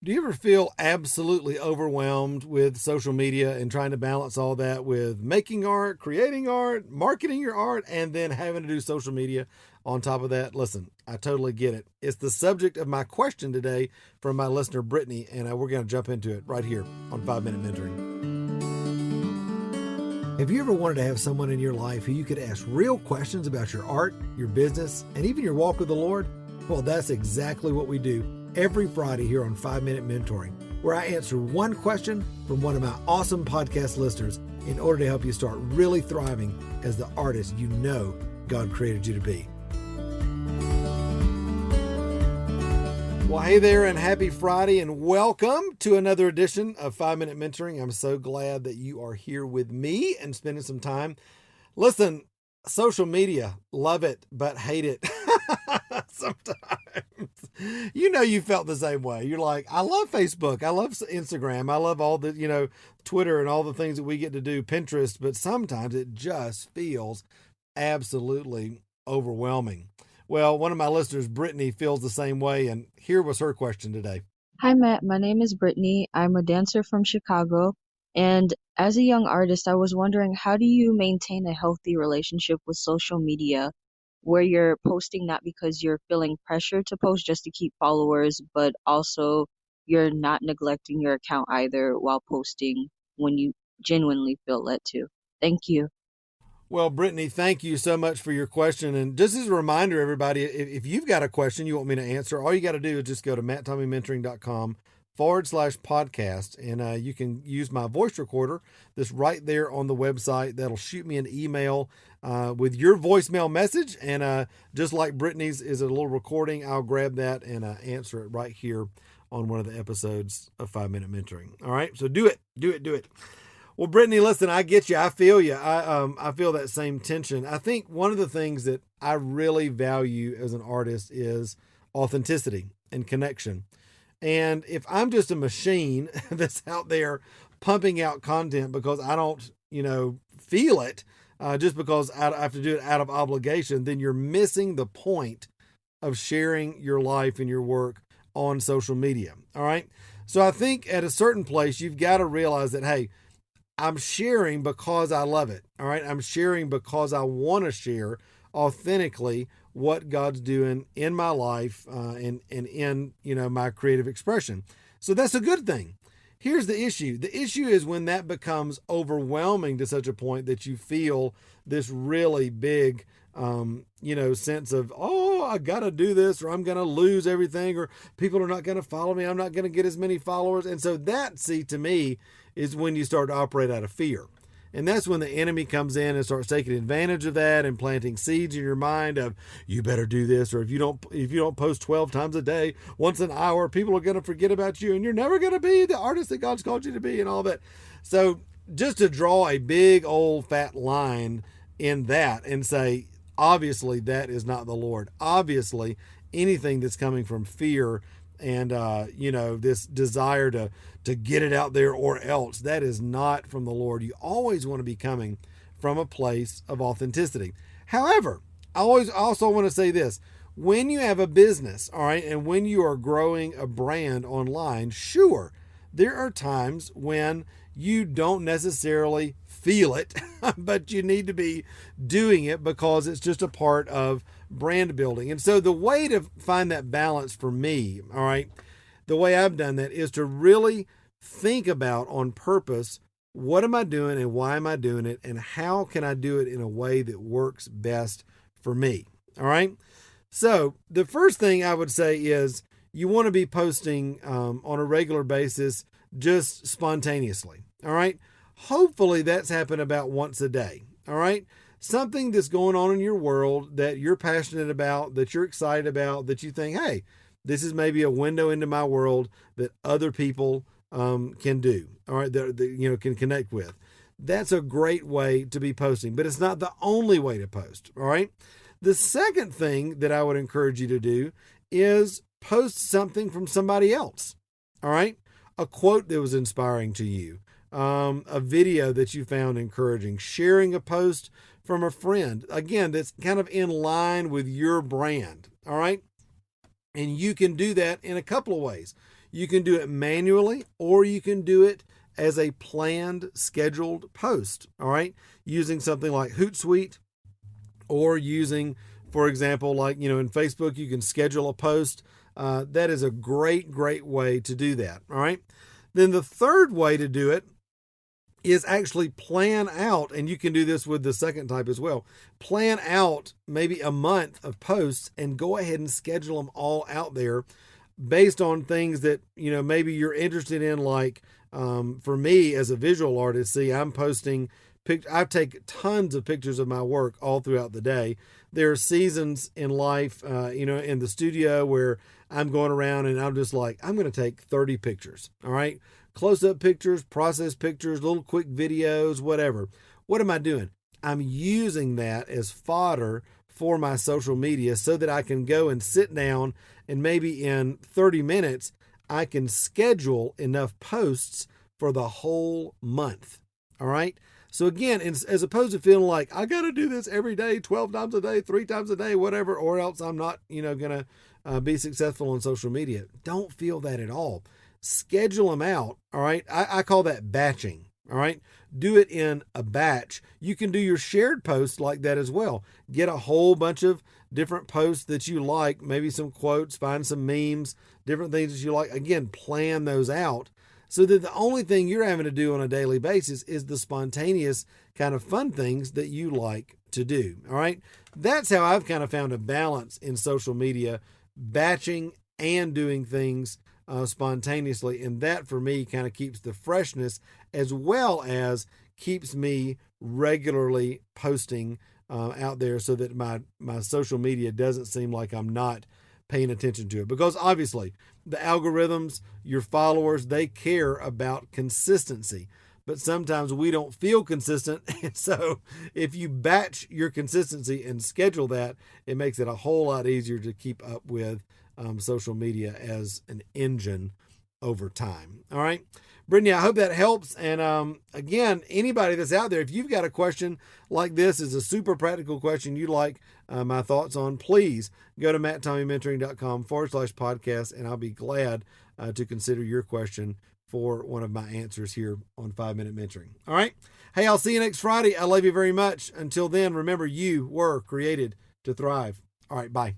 Do you ever feel absolutely overwhelmed with social media and trying to balance all that with making art, creating art, marketing your art, and then having to do social media on top of that? Listen, I totally get it. It's the subject of my question today from my listener, Brittany, and we're going to jump into it right here on 5 Minute Mentoring. Have you ever wanted to have someone in your life who you could ask real questions about your art, your business, and even your walk with the Lord? Well, that's exactly what we do every Friday here on 5 Minute Mentoring, where I answer one question from one of my awesome podcast listeners in order to help you start really thriving as the artist you know God created you to be. Well, hey there, and happy Friday, and welcome to another edition of 5 Minute Mentoring. I'm so glad that you are here with me and spending some time. Listen, social media, love it, but hate it. Sometimes, you felt the same way. You're like, I love Facebook. I love Instagram. I love all the, Twitter and all the things that we get to do, Pinterest, but sometimes it just feels absolutely overwhelming. Well, one of my listeners, Brittany, feels the same way, and here was her question today. Hi, Matt. My name is Brittany. I'm a dancer from Chicago. And as a young artist, I was wondering, how do you maintain a healthy relationship with social media where you're posting not because you're feeling pressure to post just to keep followers, but also you're not neglecting your account either while posting when you genuinely feel led to? Thank you. Well, Brittany, thank you so much for your question. And just as a reminder, everybody, if you've got a question you want me to answer, all you got to do is just go to matttommymentoring.com/podcast. And you can use my voice recorder that's right there on the website. That'll shoot me an email with your voicemail message. And just like Brittany's is a little recording, I'll grab that and answer it right here on one of the episodes of 5 Minute Mentoring. All right. So do it. Well, Brittany, listen, I get you. I feel you. I feel that same tension. I think one of the things that I really value as an artist is authenticity and connection. And if I'm just a machine that's out there pumping out content because I don't, feel it, just because I have to do it out of obligation, then you're missing the point of sharing your life and your work on social media. All right. So I think at a certain place, you've got to realize that, hey, I'm sharing because I love it. All right. I'm sharing because I want to share authentically what God's doing in my life and in, my creative expression. So that's a good thing. Here's the issue. The issue is when that becomes overwhelming to such a point that you feel this really big, sense of, oh, I got to do this or I'm going to lose everything or people are not going to follow me. I'm not going to get as many followers. And so that, see, to me, is when you start to operate out of fear. And that's when the enemy comes in and starts taking advantage of that and planting seeds in your mind of, you better do this, or if you don't post 12 times a day, once an hour, people are going to forget about you and you're never going to be the artist that God's called you to be and all that. So just to draw a big old fat line in that and say, obviously that is not the Lord. Obviously anything that's coming from fear and this desire to get it out there or else, that is not from the Lord. You always want to be coming from a place of authenticity. However, I always also want to say this: when you have a business, all right, and when you are growing a brand online, sure, there are times when you don't necessarily feel it, but you need to be doing it because it's just a part of brand building. And so the way to find that balance for me, all right, the way I've done that is to really think about on purpose, what am I doing and why am I doing it? And how can I do it in a way that works best for me? All right. So the first thing I would say is you want to be posting on a regular basis, just spontaneously. All right. Hopefully that's happened about once a day. All right. Something that's going on in your world that you're passionate about, that you're excited about, that you think, hey, this is maybe a window into my world that other people can do. All right. That can connect with. That's a great way to be posting, but it's not the only way to post. All right. The second thing that I would encourage you to do is post something from somebody else. All right. A quote that was inspiring to you, a video that you found encouraging, sharing a post from a friend, again, that's kind of in line with your brand. All right. And you can do that in a couple of ways. You can do it manually, or you can do it as a planned, scheduled post. All right, using something like Hootsuite, or using, for example, like, in Facebook, you can schedule a post. That is a great, great way to do that. All right. Then the third way to do it is actually plan out, and you can do this with the second type as well. Plan out maybe a month of posts and go ahead and schedule them all out there based on things that, maybe you're interested in. Like, for me as a visual artist, see, I'm posting I take tons of pictures of my work all throughout the day. There are seasons in life, in the studio where I'm going around and I'm just like, I'm going to take 30 pictures. All right. Close up pictures, process pictures, little quick videos, whatever. What am I doing? I'm using that as fodder for my social media so that I can go and sit down and maybe in 30 minutes, I can schedule enough posts for the whole month. All right. So again, as opposed to feeling like I got to do this every day, 12 times a day, 3 times a day, whatever, or else I'm not, going to be successful on social media. Don't feel that at all. Schedule them out. All right. I call that batching. All right. Do it in a batch. You can do your shared posts like that as well. Get a whole bunch of different posts that you like, maybe some quotes, find some memes, different things that you like. Again, plan those out, so that the only thing you're having to do on a daily basis is the spontaneous kind of fun things that you like to do. All right. That's how I've kind of found a balance in social media, batching and doing things spontaneously. And that for me kind of keeps the freshness, as well as keeps me regularly posting out there, so that my social media doesn't seem like I'm not paying attention to it. Because obviously the algorithms, your followers, they care about consistency, but sometimes we don't feel consistent. And so if you batch your consistency and schedule that, it makes it a whole lot easier to keep up with social media as an engine over time. All right, Brittany, I hope that helps. And again, anybody that's out there, if you've got a question like this, is a super practical question you'd like my thoughts on, please go to matttommeymentoring.com/podcast, and I'll be glad to consider your question for one of my answers here on 5-Minute Mentoring. All right. Hey, I'll see you next Friday. I love you very much. Until then, remember, you were created to thrive. All right. Bye.